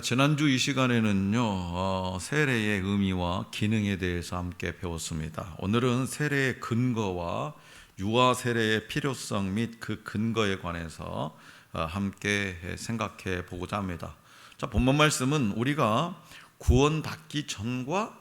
지난주 이 시간에는요, 세례의 의미와 기능에 대해서 함께 배웠습니다. 오늘은 세례의 근거와 유아 세례의 필요성 및 그 근거에 관해서 함께 생각해 보고자 합니다. 자, 본문 말씀은 우리가 구원받기 전과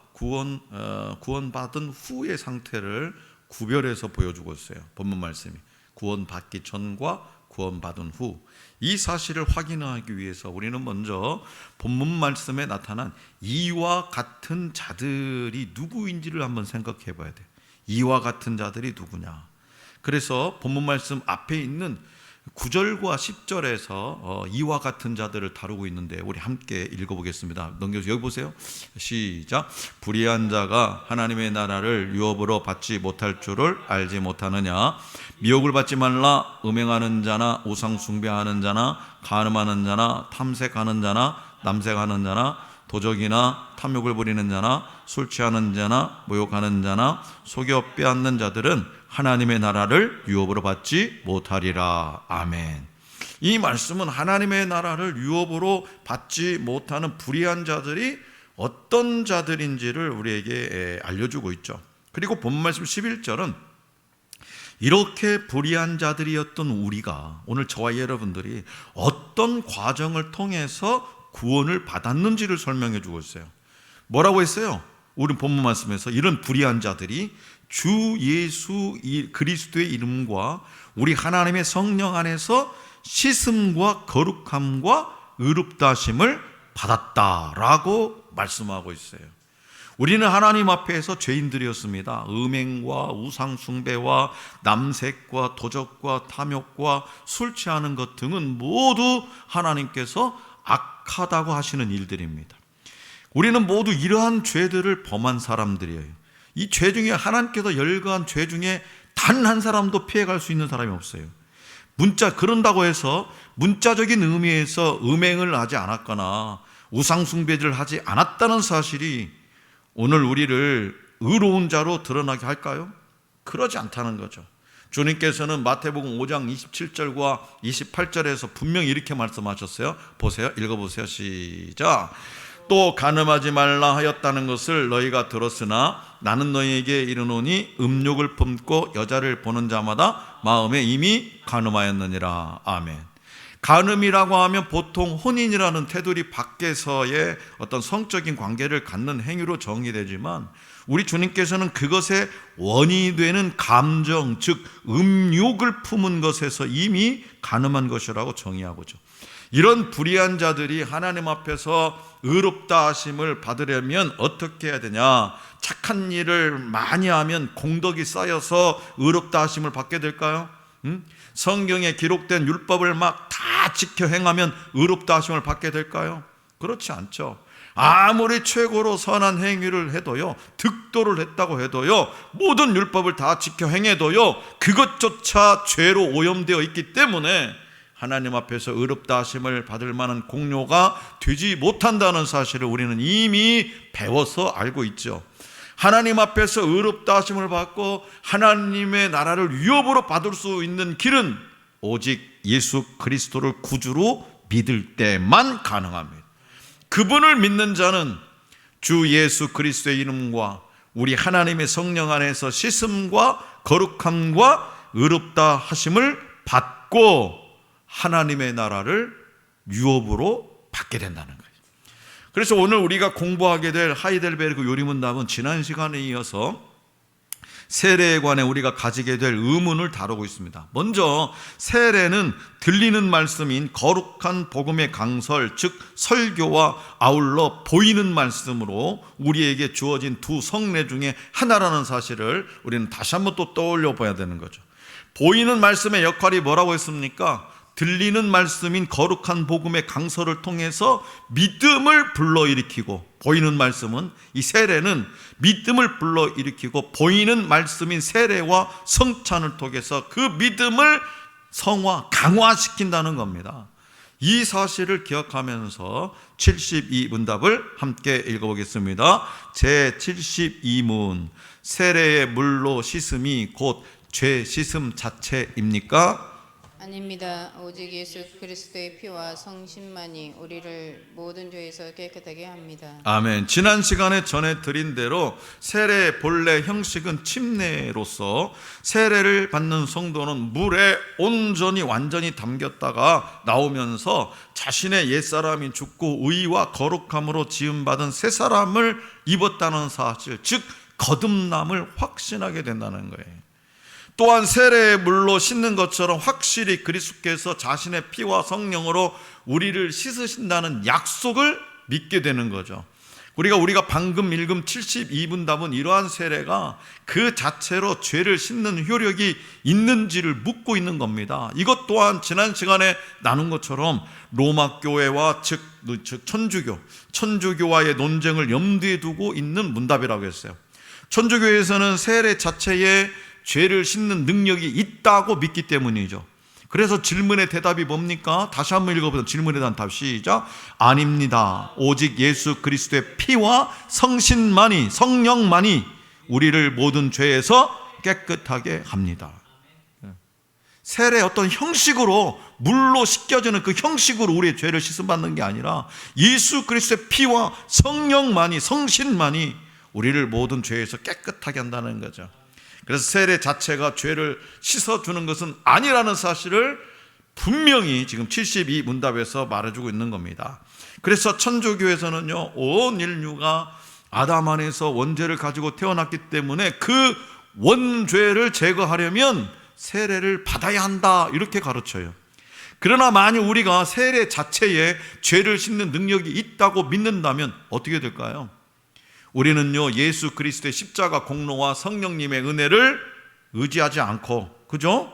구원받은 후의 상태를 구별해서 보여주고 있어요. 본문 말씀이 구원받기 전과 구원받은 후, 이 사실을 확인하기 위해서 우리는 먼저 본문 말씀에 나타난 이와 같은 자들이 누구인지를 한번 생각해 봐야 돼요. 이와 같은 자들이 누구냐. 그래서 본문 말씀 앞에 있는 9절과 10절에서 이와 같은 자들을 다루고 있는데 우리 함께 읽어보겠습니다. 넘겨서 여기 보세요. 시작. 불의한 자가 하나님의 나라를 유업으로 받지 못할 줄을 알지 못하느냐. 미혹을 받지 말라. 음행하는 자나 우상 숭배하는 자나 간음하는 자나 탐색하는 자나 남색하는 자나 도적이나 탐욕을 부리는 자나 술 취하는 자나 모욕하는 자나 속여 빼앗는 자들은 하나님의 나라를 유업으로 받지 못하리라. 아멘. 이 말씀은 하나님의 나라를 유업으로 받지 못하는 불의한 자들이 어떤 자들인지를 우리에게 알려주고 있죠. 그리고 본문 말씀 11절은 이렇게 불의한 자들이었던 우리가 오늘 저와 여러분들이 어떤 과정을 통해서 구원을 받았는지를 설명해 주고 있어요. 뭐라고 했어요? 우리 본문 말씀에서 이런 불의한 자들이 주 예수 그리스도의 이름과 우리 하나님의 성령 안에서 씻음과 거룩함과 의롭다 하심을 받았다라고 말씀하고 있어요. 우리는 하나님 앞에서 죄인들이었습니다. 음행과 우상 숭배와 남색과 도적과 탐욕과 술 취하는 것 등은 모두 하나님께서 악하다고 하시는 일들입니다. 우리는 모두 이러한 죄들을 범한 사람들이에요. 이 죄 중에 하나님께서 열거한 죄 중에 단 한 사람도 피해갈 수 있는 사람이 없어요. 그런다고 해서 문자적인 의미에서 음행을 하지 않았거나 우상숭배를 하지 않았다는 사실이 오늘 우리를 의로운 자로 드러나게 할까요? 그러지 않다는 거죠. 주님께서는 마태복음 5장 27절과 28절에서 분명히 이렇게 말씀하셨어요. 보세요. 읽어보세요. 시작. 또 간음하지 말라 하였다는 것을 너희가 들었으나 나는 너희에게 이르노니 음욕을 품고 여자를 보는 자마다 마음에 이미 간음하였느니라. 아멘. 간음이라고 하면 보통 혼인이라는 테두리 밖에서의 어떤 성적인 관계를 갖는 행위로 정의되지만 우리 주님께서는 그것의 원인이 되는 감정, 즉 음욕을 품은 것에서 이미 간음한 것이라고 정의하고죠. 이런 불의한 자들이 하나님 앞에서 의롭다 하심을 받으려면 어떻게 해야 되냐? 착한 일을 많이 하면 공덕이 쌓여서 의롭다 하심을 받게 될까요? 성경에 기록된 율법을 막 다 지켜 행하면 의롭다 하심을 받게 될까요? 그렇지 않죠. 아무리 최고로 선한 행위를 해도요, 득도를 했다고 해도요, 모든 율법을 다 지켜 행해도요, 그것조차 죄로 오염되어 있기 때문에 하나님 앞에서 의롭다 하심을 받을 만한 공로가 되지 못한다는 사실을 우리는 이미 배워서 알고 있죠. 하나님 앞에서 의롭다 하심을 받고 하나님의 나라를 유업으로 받을 수 있는 길은 오직 예수 그리스도를 구주로 믿을 때만 가능합니다. 그분을 믿는 자는 주 예수 그리스도의 이름과 우리 하나님의 성령 안에서 씻음과 거룩함과 의롭다 하심을 받고 하나님의 나라를 유업으로 받게 된다는 거예요. 그래서 오늘 우리가 공부하게 될 하이델베르크 요리문답은 지난 시간에 이어서 세례에 관해 우리가 가지게 될 의문을 다루고 있습니다. 먼저 세례는 들리는 말씀인 거룩한 복음의 강설, 즉 설교와 아울러 보이는 말씀으로 우리에게 주어진 두 성례 중에 하나라는 사실을 우리는 다시 한번 또 떠올려 봐야 되는 거죠. 보이는 말씀의 역할이 뭐라고 했습니까? 들리는 말씀인 거룩한 복음의 강설을 통해서 믿음을 불러일으키고, 보이는 말씀은, 이 세례는 믿음을 불러일으키고 보이는 말씀인 세례와 성찬을 통해서 그 믿음을 성화, 강화시킨다는 겁니다. 이 사실을 기억하면서 72문답을 함께 읽어보겠습니다. 제72문, 세례의 물로 씻음이 곧 죄 씻음 자체입니까? 아닙니다. 오직 예수 그리스도의 피와 성신만이 우리를 모든 죄에서 깨끗하게 합니다. 아멘. 지난 시간에 전해 드린 대로 세례의 본래 형식은 침례로서 세례를 받는 성도는 물에 온전히 완전히 담겼다가 나오면서 자신의 옛사람이 죽고 의와 거룩함으로 지음받은 새 사람을 입었다는 사실, 즉 거듭남을 확신하게 된다는 거예요. 또한 세례의 물로 씻는 것처럼 확실히 그리스도께서 자신의 피와 성령으로 우리를 씻으신다는 약속을 믿게 되는 거죠. 우리가 방금 읽은 72분답은 이러한 세례가 그 자체로 죄를 씻는 효력이 있는지를 묻고 있는 겁니다. 이것 또한 지난 시간에 나눈 것처럼 로마 교회와 즉 천주교와의 논쟁을 염두에 두고 있는 문답이라고 했어요. 천주교에서는 세례 자체에 죄를 씻는 능력이 있다고 믿기 때문이죠. 그래서 질문의 대답이 뭡니까? 다시 한번 읽어보세요. 질문에 대한 답 시작. 아닙니다. 오직 예수 그리스도의 피와 성령만이 우리를 모든 죄에서 깨끗하게 합니다. 세례 어떤 형식으로 물로 씻겨지는 그 형식으로 우리의 죄를 씻음받는 게 아니라 예수 그리스도의 피와 성신만이 우리를 모든 죄에서 깨끗하게 한다는 거죠. 그래서 세례 자체가 죄를 씻어주는 것은 아니라는 사실을 분명히 지금 72문답에서 말해주고 있는 겁니다. 그래서 천주교에서는요, 온 인류가 아담 안에서 원죄를 가지고 태어났기 때문에 그 원죄를 제거하려면 세례를 받아야 한다, 이렇게 가르쳐요. 그러나 만약 우리가 세례 자체에 죄를 씻는 능력이 있다고 믿는다면 어떻게 될까요? 우리는요, 예수 그리스도의 십자가 공로와 성령님의 은혜를 의지하지 않고, 그죠?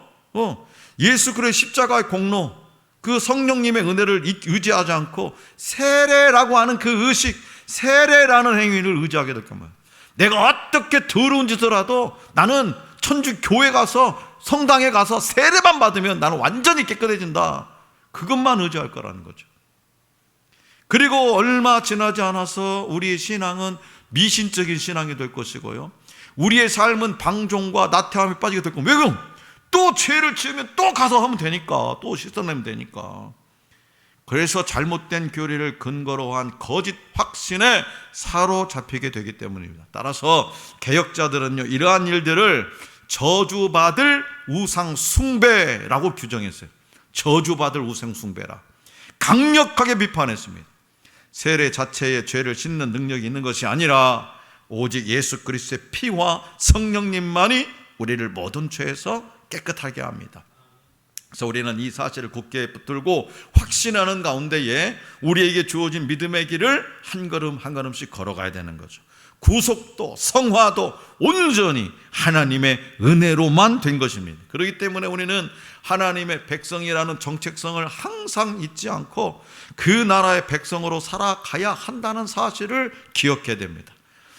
예수 그리스도의 십자가의 공로, 그 성령님의 은혜를 의지하지 않고 세례라고 하는 그 의식, 세례라는 행위를 의지하게 될 겁니다. 내가 어떻게 더러운 짓을 해도 나는 천주 교회 가서 성당에 가서 세례만 받으면 나는 완전히 깨끗해진다, 그것만 의지할 거라는 거죠. 그리고 얼마 지나지 않아서 우리의 신앙은 미신적인 신앙이 될 것이고요, 우리의 삶은 방종과 나태함에 빠지게 될 겁니다. 왜 그럼? 또 죄를 지으면 또 가서 하면 되니까, 또 씻어내면 되니까. 그래서 잘못된 교리를 근거로 한 거짓 확신에 사로잡히게 되기 때문입니다. 따라서 개혁자들은요, 이러한 일들을 저주받을 우상 숭배라고 규정했어요. 저주받을 우상 숭배라 강력하게 비판했습니다. 세례 자체에 죄를 씻는 능력이 있는 것이 아니라 오직 예수 그리스도의 피와 성령님만이 우리를 모든 죄에서 깨끗하게 합니다. 그래서 우리는 이 사실을 굳게 붙들고 확신하는 가운데에 우리에게 주어진 믿음의 길을 한 걸음 한 걸음씩 걸어가야 되는 거죠. 구속도 성화도 온전히 하나님의 은혜로만 된 것입니다. 그렇기 때문에 우리는 하나님의 백성이라는 정체성을 항상 잊지 않고 그 나라의 백성으로 살아가야 한다는 사실을 기억해야 됩니다.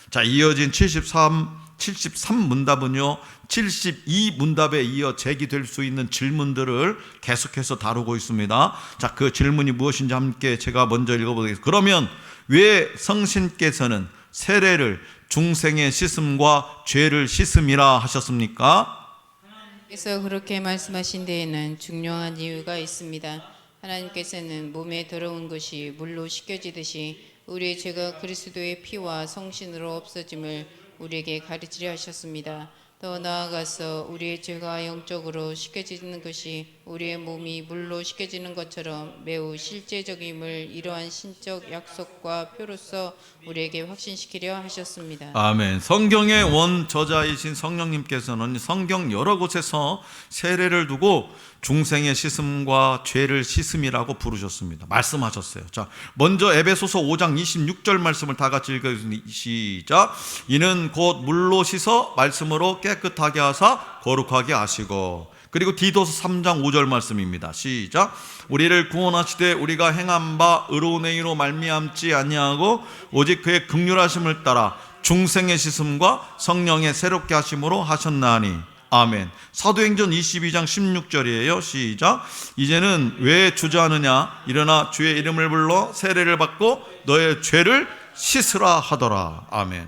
자, 이어진 73문답은요 72문답에 이어 제기될 수 있는 질문들을 계속해서 다루고 있습니다. 자, 그 질문이 무엇인지 함께 제가 먼저 읽어보겠습니다. 그러면 왜 성신께서는 세례를 중생의 씻음과 죄를 씻음이라 하셨습니까? 하나님께서 그렇게 말씀하신 데에는 중요한 이유가 있습니다. 하나님께서는 몸에 더러운 것이 물로 씻겨지듯이 우리의 죄가 그리스도의 피와 성신으로 없어짐을 우리에게 가르치려 하셨습니다. 더 나아가서 우리의 죄가 영적으로 씻겨지는 것이 우리의 몸이 물로 씻겨지는 것처럼 매우 실제적임을 이러한 신적 약속과 표로서 우리에게 확신시키려 하셨습니다. 아멘. 성경의 원 저자이신 성령님께서는 성경 여러 곳에서 세례를 두고 중생의 씻음과 죄를 씻음이라고 부르셨습니다. 말씀하셨어요. 자, 먼저 에베소서 5장 26절 말씀을 다 같이 읽어주시니 시작. 이는 곧 물로 씻어 말씀으로 깨끗하게 하사 거룩하게 하시고. 그리고 디도서 3장 5절 말씀입니다. 시작. 우리를 구원하시되 우리가 행한 바 의로운 행위로 말미암지 아니하고 오직 그의 긍휼하심을 따라 중생의 씻음과 성령의 새롭게 하심으로 하셨나니. 아멘. 사도행전 22장 16절이에요. 시작. 이제는 왜 주저하느냐? 일어나 주의 이름을 불러 세례를 받고 너의 죄를 씻으라 하더라. 아멘.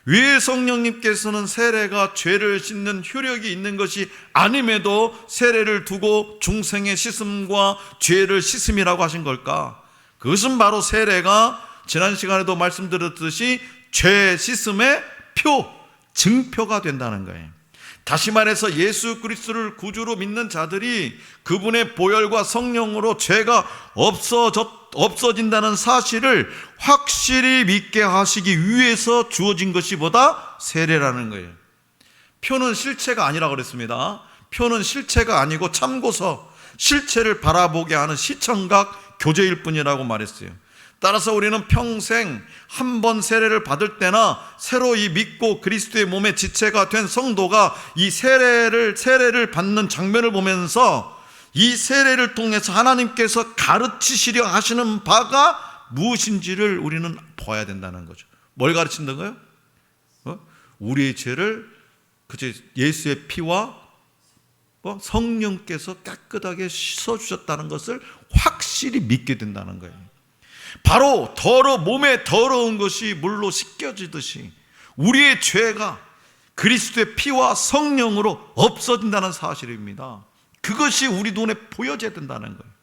왜 성령님께서는 세례가 죄를 씻는 효력이 있는 것이 아님에도 세례를 두고 중생의 씻음과 죄를 씻음이라고 하신 걸까? 그것은 바로 세례가 지난 시간에도 말씀드렸듯이 죄 씻음의 표, 증표가 된다는 거예요. 다시 말해서 예수 그리스도를 구주로 믿는 자들이 그분의 보혈과 성령으로 죄가 없어진다는 사실을 확실히 믿게 하시기 위해서 주어진 것이 뭐다? 세례라는 거예요. 표는 실체가 아니라고 그랬습니다. 표는 실체가 아니고 참고서, 실체를 바라보게 하는 시청각 교제일 뿐이라고 말했어요. 따라서 우리는 평생 한 번 세례를 받을 때나 새로 이 믿고 그리스도의 몸의 지체가 된 성도가 이 세례를 받는 장면을 보면서 이 세례를 통해서 하나님께서 가르치시려 하시는 바가 무엇인지를 우리는 봐야 된다는 거죠. 뭘 가르친다고요? 우리의 죄를 예수의 피와 성령께서 깨끗하게 씻어주셨다는 것을 확실히 믿게 된다는 거예요. 바로 몸에 더러운 것이 물로 씻겨지듯이 우리의 죄가 그리스도의 피와 성령으로 없어진다는 사실입니다. 그것이 우리 눈에 보여져야 된다는 거예요.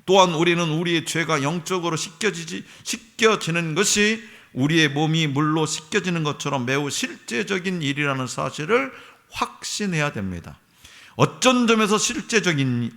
또한 우리는 우리의 죄가 영적으로 씻겨지는 것이 우리의 몸이 물로 씻겨지는 것처럼 매우 실제적인 일이라는 사실을 확신해야 됩니다. 어떤 점에서 실제적이냐?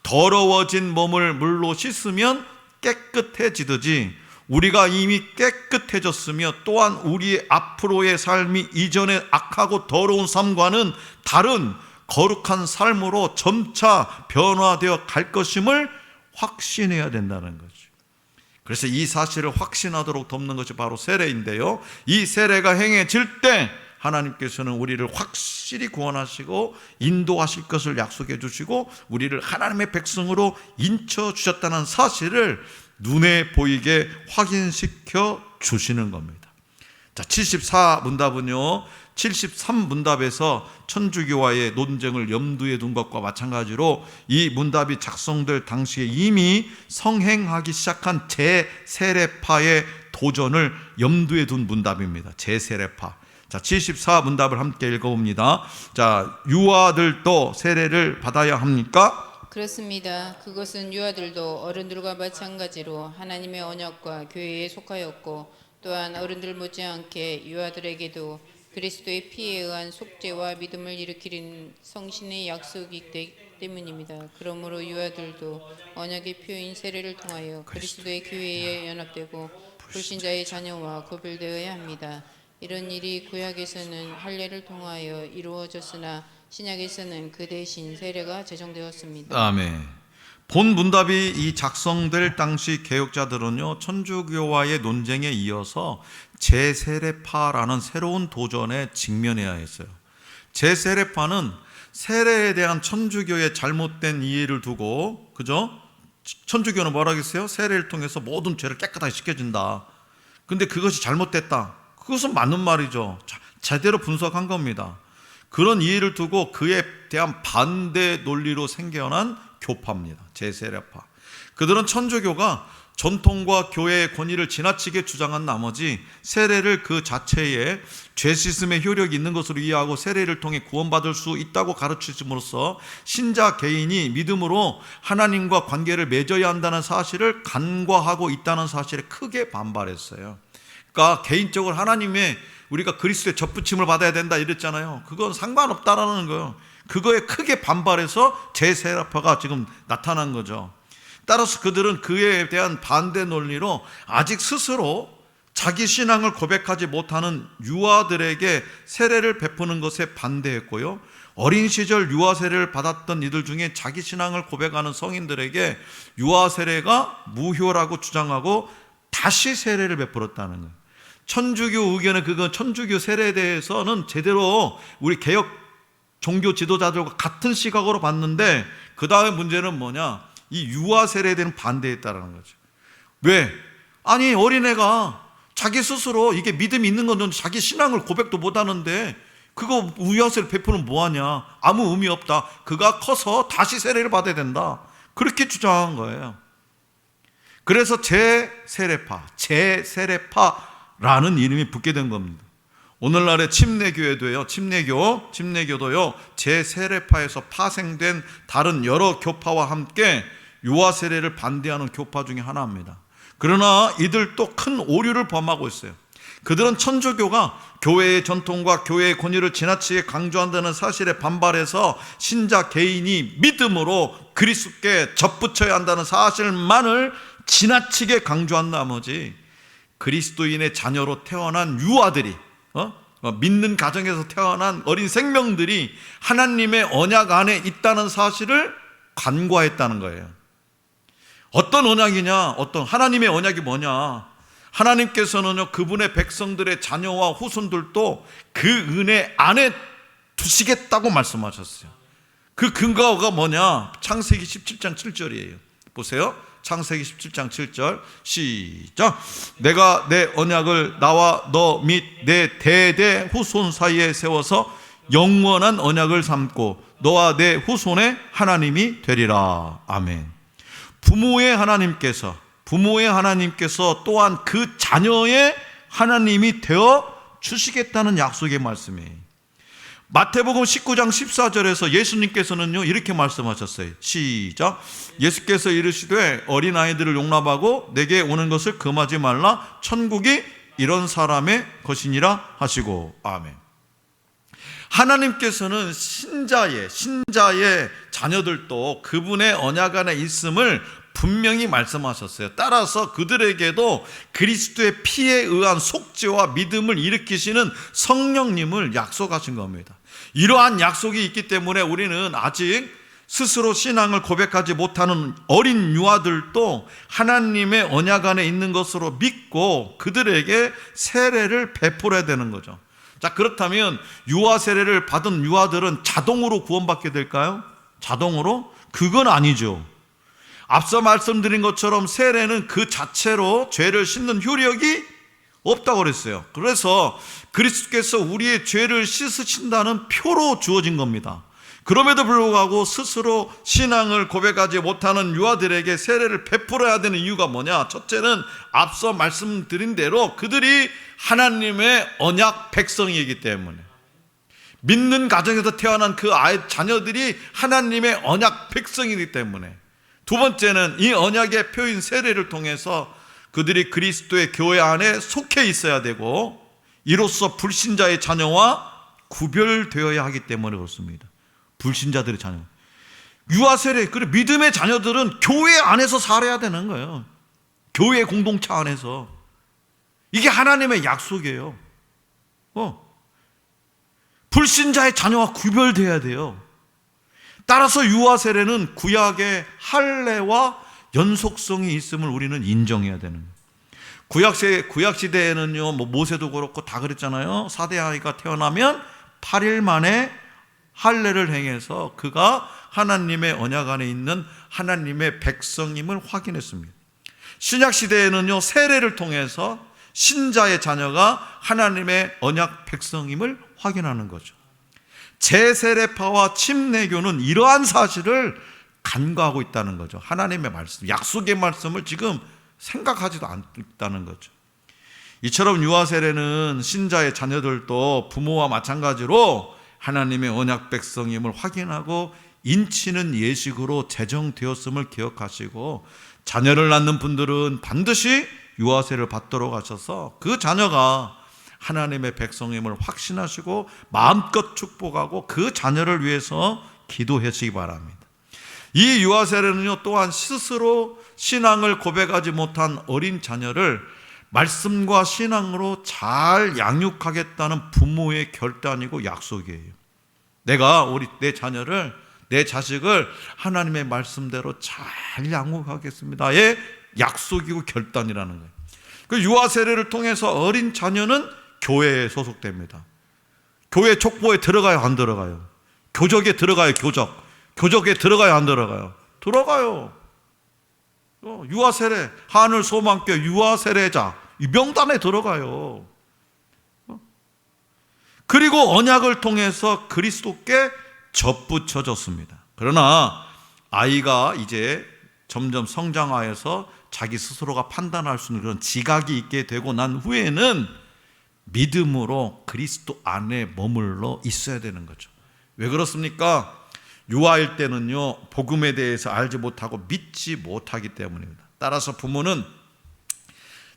더러워진 몸을 물로 씻으면 깨끗해지듯이 우리가 이미 깨끗해졌으며 또한 우리의 앞으로의 삶이 이전의 악하고 더러운 삶과는 다른 거룩한 삶으로 점차 변화되어 갈 것임을 확신해야 된다는 거죠. 그래서 이 사실을 확신하도록 돕는 것이 바로 세례인데요, 이 세례가 행해질 때 하나님께서는 우리를 확실히 구원하시고 인도하실 것을 약속해 주시고 우리를 하나님의 백성으로 인쳐 주셨다는 사실을 눈에 보이게 확인시켜 주시는 겁니다. 자, 74문답은요 73문답에서 천주교와의 논쟁을 염두에 둔 것과 마찬가지로 이 문답이 작성될 당시에 이미 성행하기 시작한 제세례파의 도전을 염두에 둔 문답입니다. 제세례파. 자, 74문답을 함께 읽어봅니다. 자, 유아들도 세례를 받아야 합니까? 그렇습니다. 그것은 유아들도 어른들과 마찬가지로 하나님의 언약과 교회에 속하였고 또한 어른들 못지않게 유아들에게도 그리스도의 피에 의한 속죄와 믿음을 일으키는 성신의 약속이기 때문입니다. 그러므로 유아들도 언약의 표인 세례를 통하여 그리스도의 교회에 연합되고 불신자의 자녀와 구별되어야 합니다. 이런 일이 구약에서는 할례를 통하여 이루어졌으나 신약에서는 그 대신 세례가 제정되었습니다. 아멘. 본 문답이 이 작성될 당시 개혁자들은요 천주교와의 논쟁에 이어서 제세례파라는 새로운 도전에 직면해야 했어요. 제세례파는 세례에 대한 천주교의 잘못된 이해를 두고, 그죠? 천주교는 뭐라 했어요? 세례를 통해서 모든 죄를 깨끗하게 씻겨진다. 근데 그것이 잘못됐다. 그것은 맞는 말이죠. 제대로 분석한 겁니다. 그런 이해를 두고 그에 대한 반대 논리로 생겨난 교파입니다. 제세례파. 그들은 천주교가 전통과 교회의 권위를 지나치게 주장한 나머지 세례를 그 자체에 죄 씻음의 효력이 있는 것으로 이해하고 세례를 통해 구원받을 수 있다고 가르치심으로써 신자 개인이 믿음으로 하나님과 관계를 맺어야 한다는 사실을 간과하고 있다는 사실에 크게 반발했어요. 그러니까 개인적으로 하나님의 우리가 그리스도의 접붙임을 받아야 된다 이랬잖아요. 그건 상관없다라는 거예요. 그거에 크게 반발해서 제세례파가 지금 나타난 거죠. 따라서 그들은 그에 대한 반대 논리로 아직 스스로 자기 신앙을 고백하지 못하는 유아들에게 세례를 베푸는 것에 반대했고요, 어린 시절 유아 세례를 받았던 이들 중에 자기 신앙을 고백하는 성인들에게 유아 세례가 무효라고 주장하고 다시 세례를 베풀었다는 거예요. 천주교 의견은 그건 천주교 세례에 대해서는 제대로 우리 개혁 종교 지도자들과 같은 시각으로 봤는데, 그 다음에 문제는 뭐냐? 이 유아 세례에 대한 반대했다라는 거죠. 왜? 아니, 어린애가 자기 스스로 이게 믿음이 있는 건데 자기 신앙을 고백도 못하는데 그거 유아 세례 베푸는 뭐하냐? 아무 의미 없다. 그가 커서 다시 세례를 받아야 된다. 그렇게 주장한 거예요. 그래서 제세례파 라는 이름이 붙게 된 겁니다. 오늘날의 침례교회도요, 침례교도요, 제세례파에서 파생된 다른 여러 교파와 함께 유아 세례를 반대하는 교파 중에 하나입니다. 그러나 이들도 큰 오류를 범하고 있어요. 그들은 천주교가 교회의 전통과 교회의 권위를 지나치게 강조한다는 사실에 반발해서 신자 개인이 믿음으로 그리스도께 접붙여야 한다는 사실만을 지나치게 강조한 나머지 그리스도인의 자녀로 태어난 유아들이, 믿는 가정에서 태어난 어린 생명들이 하나님의 언약 안에 있다는 사실을 간과했다는 거예요. 어떤 언약이냐? 어떤 하나님의 언약이 뭐냐? 하나님께서는요, 그분의 백성들의 자녀와 후손들도 그 은혜 안에 두시겠다고 말씀하셨어요. 그 근거가 뭐냐? 창세기 17장 7절이에요. 보세요. 창세기 17장 7절 시작. 내가 내 언약을 나와 너 및 내 대대 후손 사이에 세워서 영원한 언약을 삼고 너와 내 후손의 하나님이 되리라. 아멘. 부모의 하나님께서 또한 그 자녀의 하나님이 되어 주시겠다는 약속의 말씀이에요. 마태복음 19장 14절에서 예수님께서는요, 이렇게 말씀하셨어요. 시작. 예수께서 이르시되 어린아이들을 용납하고 내게 오는 것을 금하지 말라. 천국이 이런 사람의 것이니라 하시고. 아멘. 하나님께서는 신자의 자녀들도 그분의 언약 안에 있음을 분명히 말씀하셨어요. 따라서 그들에게도 그리스도의 피에 의한 속죄와 믿음을 일으키시는 성령님을 약속하신 겁니다. 이러한 약속이 있기 때문에 우리는 아직 스스로 신앙을 고백하지 못하는 어린 유아들도 하나님의 언약 안에 있는 것으로 믿고 그들에게 세례를 베풀어야 되는 거죠. 자, 그렇다면 유아 세례를 받은 유아들은 자동으로 구원받게 될까요? 자동으로? 그건 아니죠. 앞서 말씀드린 것처럼 세례는 그 자체로 죄를 씻는 효력이 없다고 그랬어요. 그래서 그리스도께서 우리의 죄를 씻으신다는 표로 주어진 겁니다. 그럼에도 불구하고 스스로 신앙을 고백하지 못하는 유아들에게 세례를 베풀어야 되는 이유가 뭐냐? 첫째는 앞서 말씀드린 대로 그들이 하나님의 언약 백성이기 때문에, 믿는 가정에서 태어난 그 아이 자녀들이 하나님의 언약 백성이기 때문에, 두 번째는 이 언약의 표인 세례를 통해서 그들이 그리스도의 교회 안에 속해 있어야 되고 이로써 불신자의 자녀와 구별되어야 하기 때문에 그렇습니다. 불신자들의 자녀, 유아 세례, 그리고 믿음의 자녀들은 교회 안에서 살아야 되는 거예요. 교회 공동체 안에서. 이게 하나님의 약속이에요. 불신자의 자녀와 구별되어야 돼요. 따라서 유아 세례는 구약의 할례와 연속성이 있음을 우리는 인정해야 되는 거예요. 구약 시대에는요, 모세도 그렇고 다 그랬잖아요. 4대 아이가 태어나면 8일 만에 할례를 행해서 그가 하나님의 언약 안에 있는 하나님의 백성임을 확인했습니다. 신약 시대에는요, 세례를 통해서 신자의 자녀가 하나님의 언약 백성임을 확인하는 거죠. 제세례파와 침례교는 이러한 사실을 간과하고 있다는 거죠. 하나님의 말씀, 약속의 말씀을 지금 생각하지도 않다는 거죠. 이처럼 유아 세례는 신자의 자녀들도 부모와 마찬가지로 하나님의 언약 백성임을 확인하고 인치는 예식으로 제정되었음을 기억하시고, 자녀를 낳는 분들은 반드시 유아 세례를 받도록 하셔서 그 자녀가 하나님의 백성임을 확신하시고 마음껏 축복하고 그 자녀를 위해서 기도하시기 바랍니다. 이 유아 세례는요, 또한 스스로 신앙을 고백하지 못한 어린 자녀를 말씀과 신앙으로 잘 양육하겠다는 부모의 결단이고 약속이에요. 내가 내 자녀를, 내 자식을 하나님의 말씀대로 잘 양육하겠습니다의 약속이고 결단이라는 거예요. 그 유아 세례를 통해서 어린 자녀는 교회에 소속됩니다. 교회 촉보에 들어가요, 안 들어가요? 교적에 들어가요, 교적에 들어가요, 안 들어가요? 들어가요. 유아 세례, 하늘 소망교 유아 세례자, 이 명단에 들어가요. 그리고 언약을 통해서 그리스도께 접붙여졌습니다. 그러나 아이가 이제 점점 성장하여서 자기 스스로가 판단할 수 있는 그런 지각이 있게 되고 난 후에는 믿음으로 그리스도 안에 머물러 있어야 되는 거죠. 왜 그렇습니까? 유아일 때는요, 복음에 대해서 알지 못하고 믿지 못하기 때문입니다. 따라서 부모는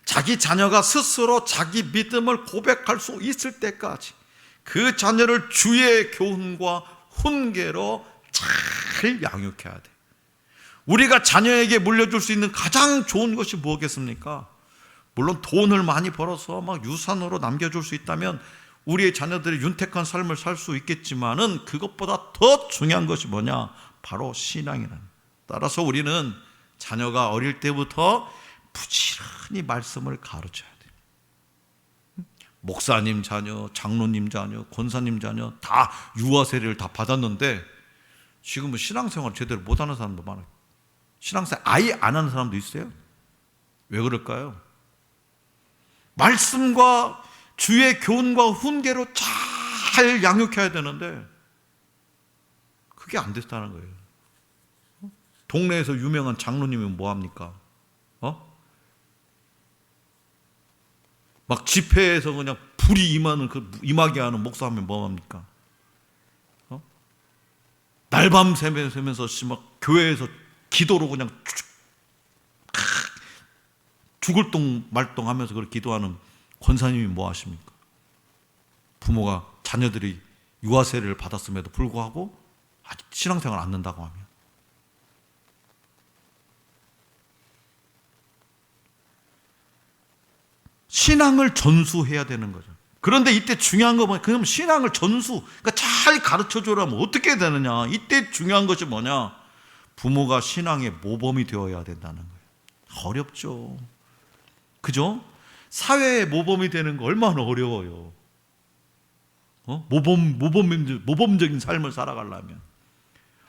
자기 자녀가 스스로 자기 믿음을 고백할 수 있을 때까지 그 자녀를 주의 교훈과 훈계로 잘 양육해야 돼. 우리가 자녀에게 물려줄 수 있는 가장 좋은 것이 무엇겠습니까? 물론 돈을 많이 벌어서 막 유산으로 남겨줄 수 있다면 우리의 자녀들이 윤택한 삶을 살 수 있겠지만은 그것보다 더 중요한 것이 뭐냐? 바로 신앙이라는. 따라서 우리는 자녀가 어릴 때부터 부지런히 말씀을 가르쳐야 돼요. 목사님 자녀, 장로님 자녀, 권사님 자녀 다 유아 세례를 다 받았는데 지금은 신앙생활 제대로 못하는 사람도 많아요. 신앙생활 아예 안 하는 사람도 있어요. 왜 그럴까요? 말씀과 주의 교훈과 훈계로 잘 양육해야 되는데 그게 안 됐다는 거예요. 동네에서 유명한 장로님은 뭐합니까? 막 집회에서 그냥 불이 임하게 하는 목사하면 뭐합니까? 날밤 새면서 막 교회에서 기도로 그냥 죽을 똥 말똥 하면서 그렇게 기도하는 권사님이 뭐 하십니까? 부모가 자녀들이 유아 세례를 받았음에도 불구하고 아직 신앙생활 안 한다고 하면 신앙을 전수해야 되는 거죠. 그런데 이때 중요한 거 뭐냐? 그럼 신앙을 그러니까 잘 가르쳐줘라면 어떻게 되느냐? 이때 중요한 것이 뭐냐? 부모가 신앙의 모범이 되어야 된다는 거예요. 어렵죠. 그죠? 사회의 모범이 되는 거 얼마나 어려워요. 모범적인 삶을 살아가려면.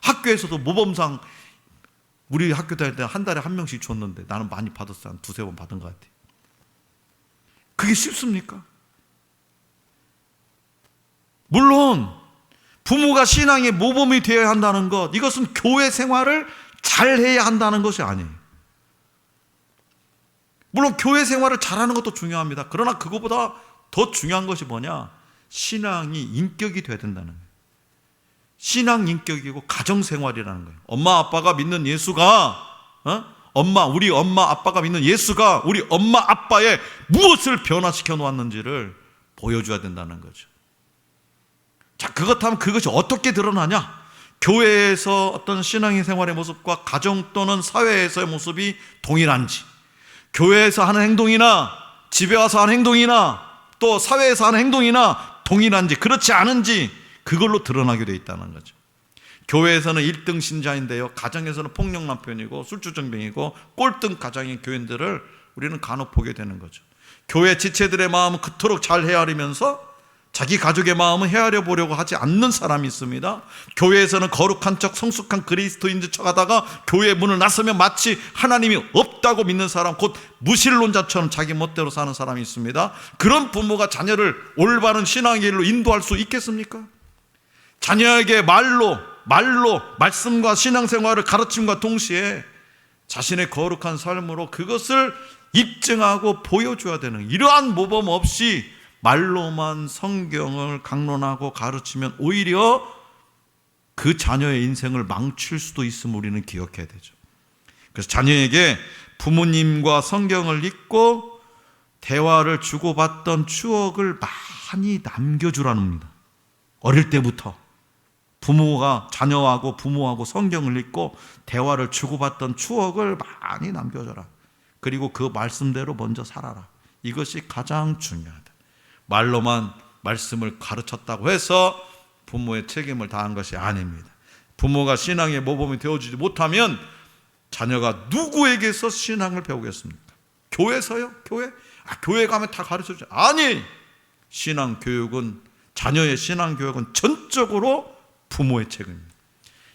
학교에서도 모범상 우리 학교 다닐 때 한 달에 한 명씩 줬는데 나는 많이 받았어요. 한 두세 번 받은 것 같아요. 그게 쉽습니까? 물론 부모가 신앙의 모범이 되어야 한다는 것, 이것은 교회 생활을 잘해야 한다는 것이 아니에요. 물론 교회 생활을 잘하는 것도 중요합니다. 그러나 그것보다 더 중요한 것이 뭐냐? 신앙이 인격이 돼야 된다는 거예요. 신앙 인격이고 가정생활이라는 거예요. 엄마 아빠가 믿는 예수가 우리 엄마 아빠가 믿는 예수가 우리 엄마 아빠의 무엇을 변화시켜 놓았는지를 보여줘야 된다는 거죠. 자, 그렇다면 그것이 어떻게 드러나냐? 교회에서 어떤 신앙의 생활의 모습과 가정 또는 사회에서의 모습이 동일한지, 교회에서 하는 행동이나 집에 와서 하는 행동이나 또 사회에서 하는 행동이나 동일한지 그렇지 않은지 그걸로 드러나게 돼 있다는 거죠. 교회에서는 1등 신자인데요, 가정에서는 폭력 남편이고 술주정뱅이고 꼴등 가장인 교인들을 우리는 간혹 보게 되는 거죠. 교회 지체들의 마음은 그토록 잘 헤아리면서 자기 가족의 마음은 헤아려 보려고 하지 않는 사람이 있습니다. 교회에서는 거룩한 척 성숙한 그리스도인 척 하다가 교회 문을 나서면 마치 하나님이 없다고 믿는 사람, 곧 무신론자처럼 자기 멋대로 사는 사람이 있습니다. 그런 부모가 자녀를 올바른 신앙의 길로 인도할 수 있겠습니까? 자녀에게 말로 말씀과 신앙생활을 가르침과 동시에 자신의 거룩한 삶으로 그것을 입증하고 보여줘야 되는, 이러한 모범 없이 말로만 성경을 강론하고 가르치면 오히려 그 자녀의 인생을 망칠 수도 있음을 우리는 기억해야 되죠. 그래서 자녀에게 부모님과 성경을 읽고 대화를 주고받던 추억을 많이 남겨주라는 겁니다. 어릴 때부터 부모가 자녀하고 부모하고 성경을 읽고 대화를 주고받던 추억을 많이 남겨줘라. 그리고 그 말씀대로 먼저 살아라. 이것이 가장 중요하다. 말로만 말씀을 가르쳤다고 해서 부모의 책임을 다한 것이 아닙니다. 부모가 신앙의 모범이 되어주지 못하면 자녀가 누구에게서 신앙을 배우겠습니까? 교회에서요? 교회 가면 다 가르쳐줘요. 아니, 자녀의 신앙 교육은 전적으로 부모의 책임입니다.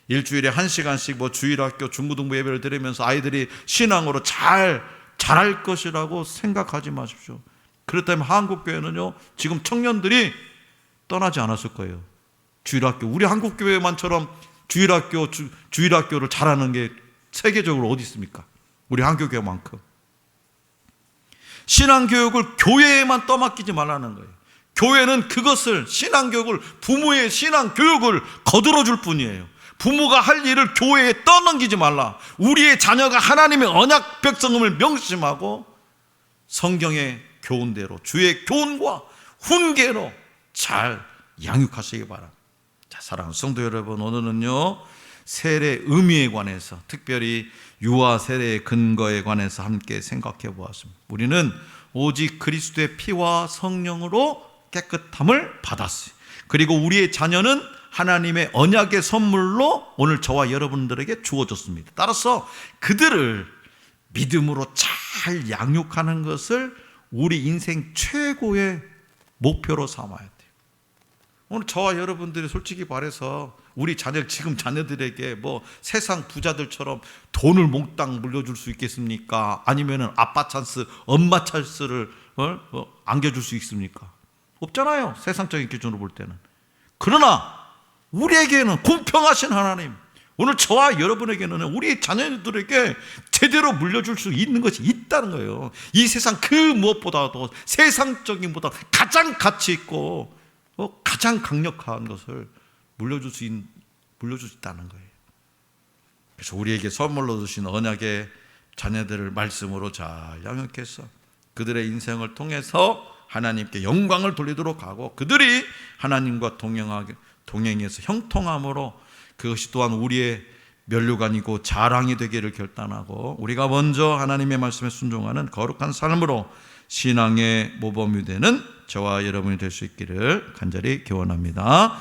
일주일에 1시간씩 주일학교 중고등부 예배를 드리면서 아이들이 신앙으로 잘할 것이라고 생각하지 마십시오. 그렇다면 한국교회는요, 지금 청년들이 떠나지 않았을 거예요. 주일학교, 우리 한국교회만처럼 주일학교를 잘하는 게 세계적으로 어디 있습니까? 우리 한교교만큼. 신앙교육을 교회에만 떠맡기지 말라는 거예요. 교회는 그것을, 신앙교육을, 부모의 신앙교육을 거들어줄 뿐이에요. 부모가 할 일을 교회에 떠넘기지 말라. 우리의 자녀가 하나님의 언약 백성임을 명심하고 성경의 교훈대로, 주의 교훈과 훈계로 잘 양육하시기 바랍니다. 자, 사랑하는 성도 여러분, 오늘은요 세례 의미에 관해서, 특별히 유아 세례의 근거에 관해서 함께 생각해 보았습니다. 우리는 오직 그리스도의 피와 성령으로 깨끗함을 받았어요. 그리고 우리의 자녀는 하나님의 언약의 선물로 오늘 저와 여러분들에게 주어졌습니다. 따라서 그들을 믿음으로 잘 양육하는 것을 우리 인생 최고의 목표로 삼아야 돼요. 오늘 저와 여러분들이 솔직히 말해서 우리 지금 자녀들에게 뭐 세상 부자들처럼 돈을 몽땅 물려줄 수 있겠습니까? 아니면은 아빠 찬스, 엄마 찬스를 안겨줄 수 있습니까? 없잖아요. 세상적인 기준으로 볼 때는. 그러나 우리에게는 공평하신 하나님, 오늘 저와 여러분에게는 우리 자녀들에게 제대로 물려줄 수 있는 것이 있다는 거예요. 이 세상 그 무엇보다도, 세상적인 보다 가장 가치 있고 가장 강력한 것을 물려줄 수 있다는 거예요. 그래서 우리에게 선물로 주신 언약의 자녀들을 말씀으로 잘 양육해서 그들의 인생을 통해서 하나님께 영광을 돌리도록 하고, 그들이 하나님과 동행해서 형통함으로 그것이 또한 우리의 면류관이고 자랑이 되기를 결단하고, 우리가 먼저 하나님의 말씀에 순종하는 거룩한 삶으로 신앙의 모범이 되는 저와 여러분이 될 수 있기를 간절히 기원합니다.